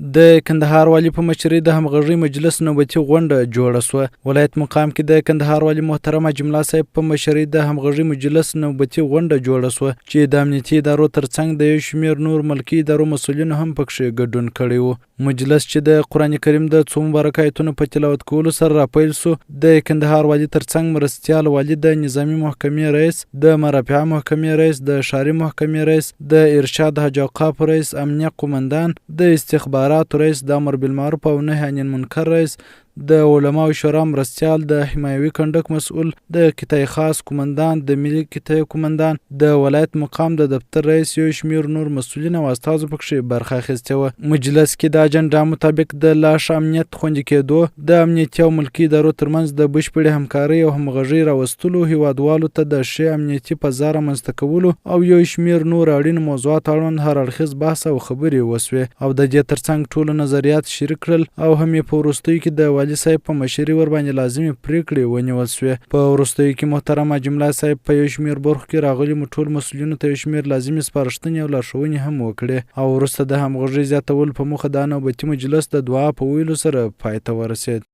د کندهار والي په مشرۍ د همغږۍ مجلس نوبتي غونډه جوړه شوه. ولایت مقام کې د کندهار والي محترم حاجي ملا صاحب په مشرۍ د همغږۍ مجلس نوبتي غونډه جوړه شوه چې د امنیتي ادارو ترڅنګ د یو شمېر نور ملکي ادارو مسؤلینو هم پکښې ګډون کړی و. مجلس چې د قرآن کریم د څو مبارک آیتونو په تلاوت کولو سره راپیل سو، د کندهار والي ترڅنګ مرستیال والي، د نظامي محکمې رئیس، د مرافعه محکمې رئیس، د ښاري محکمې رئیس، د ارشاد حج اوقاف رئیس، امنیه قومندان، د استخباراتو رئیس، د امر بالمعروف او نهي عن المنکر رئیس، د علماو شورا مرستیال، د حمایوي کنډک مسؤل، د قطعه خاص قومندان، د ملي قطعه قومندان، د ولایت مقام د دفتر رئیس، یو شمېر نور مسؤلین او استازو پکښې برخه اخیستې وه. مجلس کې د اجنډا مطابق د لا ښه امنیت خوندي کېدو، د امنیتي او ملکي ادارو ترمنځ د بشپړې همکارۍ او همغږۍ راوستلو، هیوادوالو ته د ښې امنیتي فضا رامنځته کولو او یو شمېر نور اړین موضوعات اړوند هر اړخیز بحث او خبرې وسوې او د دې ترڅنګ ټولو نظریات شریک کړل او هم یې په وروستیو کې د والي صاحب په مشرۍ ورباندې لازمي پریکړې ونیول سوې. په وروستیو کې محترم حاجي ملا صاحب په یو شمېر برخو کې راغلي ټول مسؤلینو ته یو شمېر لازمي سپارښتنې او لارښوونې هم وکړې او وروسته د همغږۍ زیاتولو په موخه دا نوبتي مجلس د دعا په ویلو سره پای ته ورسېد.